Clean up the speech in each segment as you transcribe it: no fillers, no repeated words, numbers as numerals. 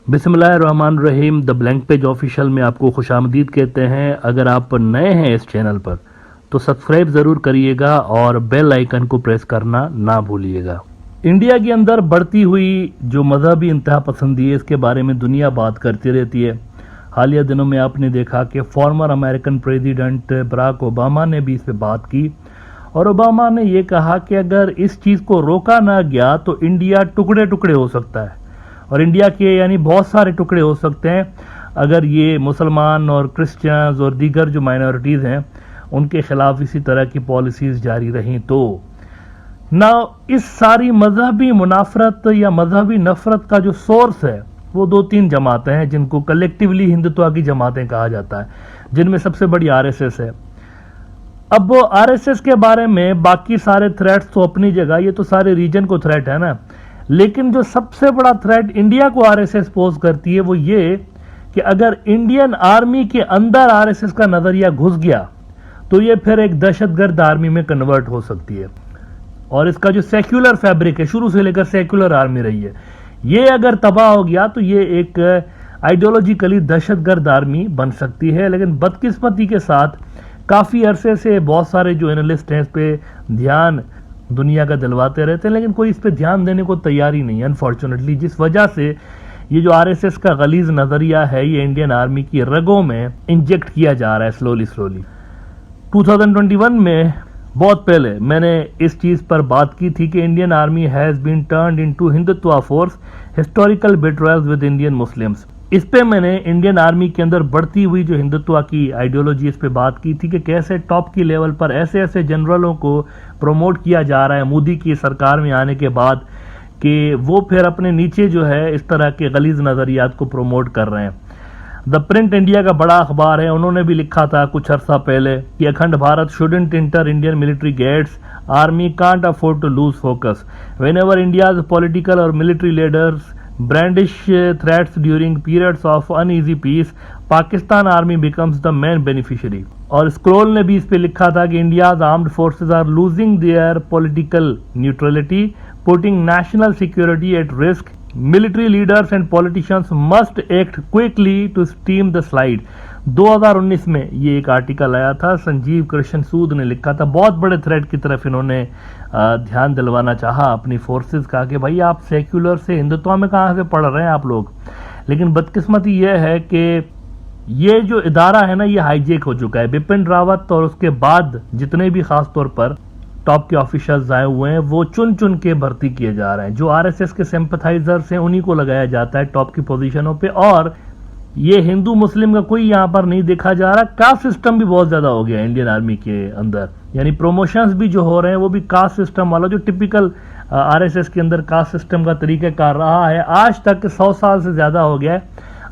बिस्मिल्लाहिर्रहमानिर्रहीम। The blank page official में आपको खुशामदीद कहते हैं। अगर आप नए हैं इस चैनल पर तो सब्सक्राइब ज़रूर करिएगा और बेल आइकन को प्रेस करना ना भूलिएगा। इंडिया के अंदर बढ़ती हुई जो मजहबी इंतहा पसंदी है, इसके बारे में दुनिया बात करती रहती है। हालिया दिनों में आपने देखा कि former American president Barack Obama ने भी इस पर बात की और ओबामा ने ये कहा कि अगर इस चीज़ को रोका ना गया तो इंडिया टुकड़े टुकड़े हो सकता है और इंडिया के यानी बहुत सारे टुकड़े हो सकते हैं अगर ये मुसलमान और क्रिश्चियंस और दीगर जो माइनॉरिटीज़ हैं उनके खिलाफ इसी तरह की पॉलिसीज़ जारी रहीं तो ना। इस सारी मजहबी मुनाफरत या मजहबी नफरत का जो सोर्स है वो दो तीन जमातें हैं जिनको कलेक्टिवली हिंदुत्व की जमातें कहा जाता है, जिनमें सबसे बड़ी आरएसएस है। अब वो आरएसएस के बारे में बाकी सारे थ्रेट्स तो अपनी जगह, ये तो सारे रीजन को थ्रेट है ना, लेकिन जो सबसे बड़ा थ्रेट इंडिया को आरएसएस पोज करती है वो ये कि अगर इंडियन आर्मी के अंदर आरएसएस का नजरिया घुस गया तो ये फिर एक दहशतगर्द आर्मी में कन्वर्ट हो सकती है। और इसका जो सेक्युलर फैब्रिक है, शुरू से लेकर सेक्युलर आर्मी रही है, ये अगर तबाह हो गया तो ये एक आइडियोलॉजिकली दहशतगर्द आर्मी बन सकती है। लेकिन बदकिस्मती के साथ काफ़ी अरसे से बहुत सारे जो एनालिस्ट हैं इस पे ध्यान दुनिया का दिलवाते रहते हैं, लेकिन कोई इस पे ध्यान देने को तैयार ही नहीं है अनफॉर्चुनेटली, जिस वजह से ये जो आरएसएस का गलीज नज़रिया है ये इंडियन आर्मी की रगों में इंजेक्ट किया जा रहा है स्लोली। 2021 में बहुत पहले मैंने इस चीज़ पर बात की थी कि Indian army has been turned into Hindutva force, historical betrayals with Indian Muslims. इस पे मैंने इंडियन आर्मी के अंदर बढ़ती हुई जो हिंदुत्व की आइडियोलॉजी इस पे बात की थी कि कैसे टॉप की लेवल पर ऐसे ऐसे जनरलों को प्रमोट किया जा रहा है मोदी की सरकार में आने के बाद कि वो फिर अपने नीचे जो है इस तरह के गलीज नज़रियात को प्रमोट कर रहे हैं। द प्रिंट इंडिया का बड़ा अखबार है, उन्होंने भी लिखा था कुछ अर्सा पहले कि Akhand Bharat shouldn't enter Indian military gates, army can't afford to lose focus, whenever India's political और military leaders brandish threats during periods of uneasy peace, Pakistan army becomes the main beneficiary। और स्क्रोल ने भी इस पे लिखा था कि India's armed forces are losing their political neutrality, putting national security at risk, military leaders and politicians must act quickly to steam the slide. 2019 में ये एक आर्टिकल आया था, संजीव कृष्ण सूद ने लिखा था। बहुत बड़े थ्रेट की तरफ इन्होंने ध्यान दिलवाना चाहा अपनी फोर्सेस का कि भाई आप सेक्युलर से हिंदुत्व में कहाँ से पढ़ रहे हैं आप लोग। लेकिन बदकिस्मती यह है कि ये जो इदारा है ना ये हाईजेक हो चुका है। बिपिन रावत और उसके बाद जितने भी खास तौर पर टॉप के ऑफिसर्स आए हुए हैं वो चुन चुन के भर्ती किए जा रहे हैं। जो आरएसएस के सिंपैथाइजर्स हैं उन्हीं को लगाया जाता है टॉप की पोजीशनों पे और ये हिंदू मुस्लिम का कोई यहाँ पर नहीं देखा जा रहा। कास्ट सिस्टम भी बहुत ज्यादा हो गया इंडियन आर्मी के अंदर, यानी प्रमोशंस भी जो हो रहे हैं वो भी कास्ट सिस्टम वाला, जो टिपिकल आरएसएस के अंदर कास्ट सिस्टम का तरीकाकार रहा है आज तक 100 साल से ज्यादा हो गया है।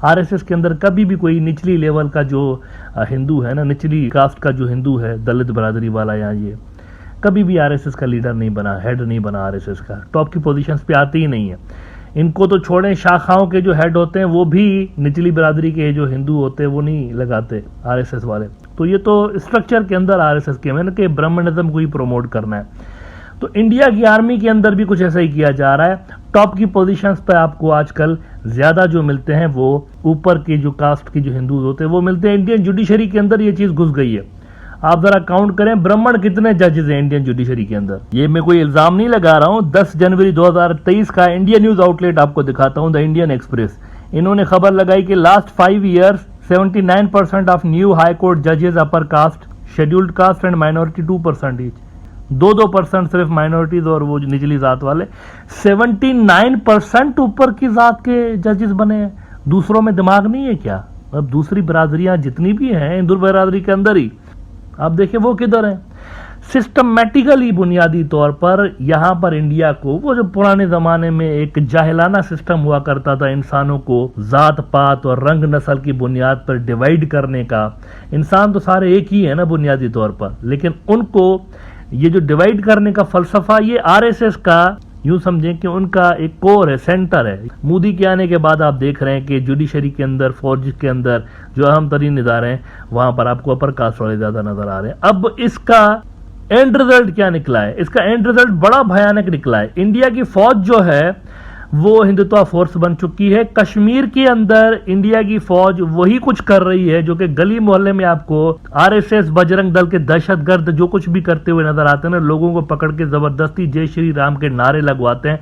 आरएसएस के अंदर कभी भी कोई निचली लेवल का जो हिंदू है ना, निचली कास्ट का जो हिंदू है, दलित बरादरी वाला, यहाँ ये कभी भी आरएसएस का लीडर नहीं बना, हेड नहीं बना आरएसएस का, टॉप की पोजीशंस पे आते ही नहीं है। इनको तो छोड़ें, शाखाओं के जो हेड होते हैं वो भी निचली बिरादरी के जो हिंदू होते हैं वो नहीं लगाते आरएसएस वाले। तो ये तो स्ट्रक्चर के अंदर आरएसएस के मैंने कि ब्राह्मणिज्म को ही प्रमोट करना है। तो इंडिया की आर्मी के अंदर भी कुछ ऐसा ही किया जा रहा है। टॉप की पोजीशंस पे आपको आजकल ज्यादा जो मिलते हैं वो ऊपर की जो कास्ट की जो हिंदू होते हैं वो मिलते हैं। इंडियन जुडिशरी के अंदर ये चीज घुस गई है। आप जरा काउंट करें ब्राह्मण कितने जजेस हैं इंडियन जुडिशरी के अंदर। ये मैं कोई इल्जाम नहीं लगा रहा हूं। 10 जनवरी 2023 का इंडियन न्यूज आउटलेट आपको दिखाता हूं, द इंडियन एक्सप्रेस। इन्होंने खबर लगाई कि last 5 years 79% of new high court जजेस upper caste, scheduled caste and minority 2% ईच। 2% सिर्फ माइनॉरिटीज और वो निचली जात वाले। 79% ऊपर की जात के जजेस बने हैं। दूसरों में दिमाग नहीं है क्या? अब दूसरी बरादरियां जितनी भी हैं हिंदू बरादरी के अंदर ही, आप देखिए वो किधर है। सिस्टमैटिकली बुनियादी तौर पर यहां पर इंडिया को, वो जो पुराने जमाने में एक जाहिलाना सिस्टम हुआ करता था इंसानों को जात पात और रंग नस्ल की बुनियाद पर डिवाइड करने का, इंसान तो सारे एक ही है ना बुनियादी तौर पर, लेकिन उनको ये जो डिवाइड करने का फलसफा ये आरएसएस का, यूं समझें कि उनका एक कोर है, सेंटर है। मोदी के आने के बाद आप देख रहे हैं कि जुडिशरी के अंदर, फौज के अंदर जो अहम तरीन इदारे हैं वहां पर आपको अपर कास्ट वाले ज्यादा नजर आ रहे हैं। अब इसका एंड रिजल्ट क्या निकला है? इसका एंड रिजल्ट बड़ा भयानक निकला है। इंडिया की फौज जो है वो हिंदुत्व फोर्स बन चुकी है। कश्मीर के अंदर इंडिया की फौज वही कुछ कर रही है जो कि गली मोहल्ले में आपको आरएसएस, बजरंग दल के दहशतगर्द जो कुछ भी करते हुए नजर आते हैं ना, लोगों को पकड़ के जबरदस्ती जय श्री राम के नारे लगवाते हैं,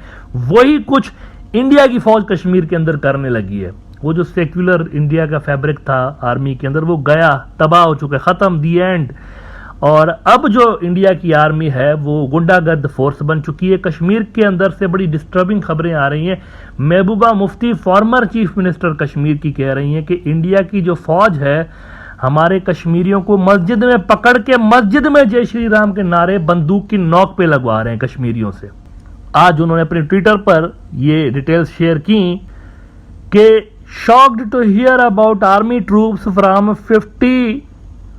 वही कुछ इंडिया की फौज कश्मीर के अंदर करने लगी है। वो जो सेक्युलर इंडिया का फैब्रिक था आर्मी के अंदर, वो गया, तबाह हो चुका है, खत्म, दी एंड। और अब जो इंडिया की आर्मी है वो गुंडागर्द फोर्स बन चुकी है। कश्मीर के अंदर से बड़ी डिस्टर्बिंग खबरें आ रही हैं। Mehbooba Mufti, former chief minister Kashmir की, कह रही हैं कि इंडिया की जो फौज है हमारे कश्मीरियों को मस्जिद में पकड़ के मस्जिद में जय श्री राम के नारे बंदूक की नोक पे लगवा रहे हैं कश्मीरियों से। आज उन्होंने अपने ट्विटर पर ये डिटेल्स शेयर की कि shocked to hear about army troops from 50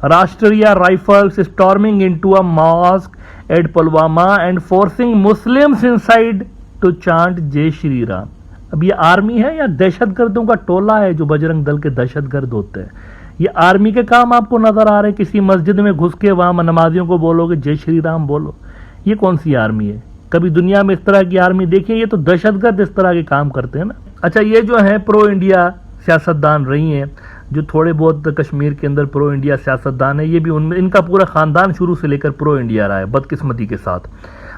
Rashtriya Rifles storming into a mosque at Pulwama and forcing Muslims inside to chant जय श्री राम। अब ये आर्मी है या दहशतगर्दों का टोला है जो बजरंग दल के दहशतगर्द होते हैं? ये आर्मी के काम आपको नजर आ रहे हैं? किसी मस्जिद में घुस के वहां नमाजियों को बोलोगे जय श्री राम बोलो, ये कौन सी आर्मी है? कभी दुनिया में इस तरह की आर्मी देखिए? ये तो दहशतगर्द इस तरह के काम करते हैं ना। अच्छा, ये जो है प्रो इंडिया सियासतदान रही हैं, जो थोड़े बहुत कश्मीर के अंदर प्रो इंडिया सियासतदान है, ये भी उनमें इनका पूरा खानदान शुरू से लेकर प्रो इंडिया रहा है बदकिस्मती के साथ,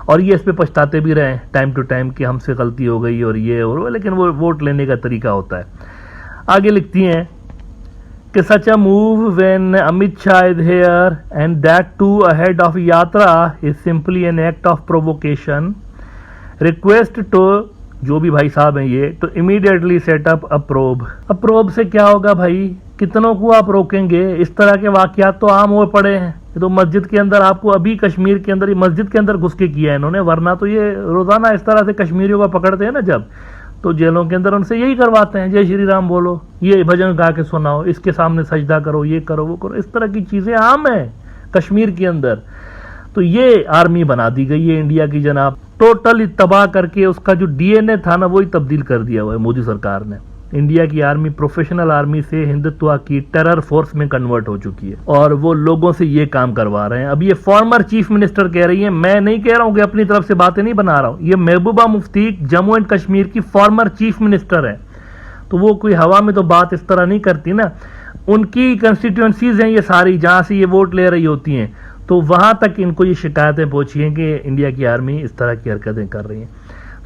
और ये इस पे पछताते भी रहे टाइम टू टाइम कि हमसे गलती हो गई और ये और वो, लेकिन वो वोट लेने का तरीका होता है। आगे लिखती हैं कि such a move when Amit Shah is here and that too ahead of yatra is simply an act of provocation, request to, जो भी भाई साहब हैं ये, तो इमीडिएटली सेटअप अप्रोब। अप्रोब से क्या होगा भाई? कितनों को आप रोकेंगे? इस तरह के वाकयात तो आम हो पड़े हैं। ये तो मस्जिद के अंदर आपको अभी कश्मीर के अंदर, मस्जिद के अंदर घुस के किया है इन्होंने, वरना तो ये रोजाना इस तरह से कश्मीरियों को पकड़ते हैं ना जब, तो जेलों के अंदर उनसे यही करवाते हैं, जय श्री राम बोलो, ये भजन गा के सुनाओ, इसके सामने सजदा करो, ये करो वो करो, इस तरह की चीजें आम है कश्मीर के अंदर। तो ये आर्मी बना दी गई है इंडिया की जनाब, टोटली तबाह करके उसका जो डीएनए था ना वही तब्दील कर दिया हुआ है मोदी सरकार ने। इंडिया की आर्मी प्रोफेशनल आर्मी से हिंदुत्व की टेरर फोर्स में कन्वर्ट हो चुकी है और वो लोगों से ये काम करवा रहे हैं। अब ये फॉर्मर चीफ मिनिस्टर कह रही है, मैं नहीं कह रहा हूं कि अपनी तरफ से बातें नहीं बना रहा हूं, ये महबूबा मुफ्ती जम्मू एंड कश्मीर की फॉर्मर चीफ मिनिस्टर है, तो वो कोई हवा में तो बात इस तरह नहीं करती ना। उनकी कंस्टिट्यूएंसीज हैं ये सारी जहां से ये वोट ले रही होती हैं, तो वहां तक इनको ये शिकायतें पहुंची हैं कि इंडिया की आर्मी इस तरह की हरकतें कर रही है।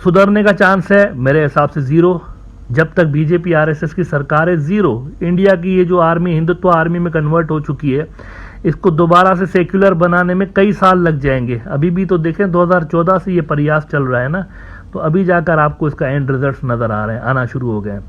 सुधरने का चांस है मेरे हिसाब से जीरो, जब तक बीजेपी आरएसएस की सरकार है जीरो। इंडिया की ये जो आर्मी हिंदुत्व आर्मी में कन्वर्ट हो चुकी है, इसको दोबारा से सेक्युलर बनाने में कई साल लग जाएंगे। अभी भी तो देखें 2014 से ये प्रयास चल रहा है ना, तो अभी जाकर आपको इसका एंड रिजल्ट नजर आ रहे हैं, आना शुरू हो गए हैं।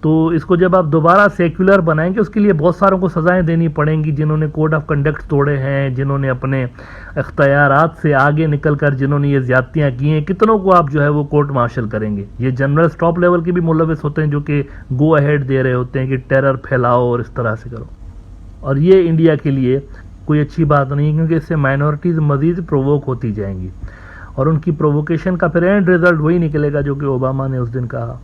तो इसको जब आप दोबारा सेक्युलर बनाएंगे उसके लिए बहुत सारों को सजाएं देनी पड़ेंगी, जिन्होंने कोड ऑफ कंडक्ट तोड़े हैं, जिन्होंने अपने इख्तियारात से आगे निकलकर जिन्होंने ये ज्यादतियां की हैं, कितनों को आप जो है वो कोर्ट मार्शल करेंगे। ये जनरल टॉप लेवल के भी मुलविस होते हैं जो कि गो अहेड दे रहे होते हैं कि टेरर फैलाओ और इस तरह से करो, और ये इंडिया के लिए कोई अच्छी बात नहीं है, क्योंकि इससे माइनॉरिटीज़ मजीद प्रोवोक होती जाएंगी और उनकी प्रोवोकेशन का फिर एंड रिजल्ट वही निकलेगा जो कि ओबामा ने उस दिन कहा।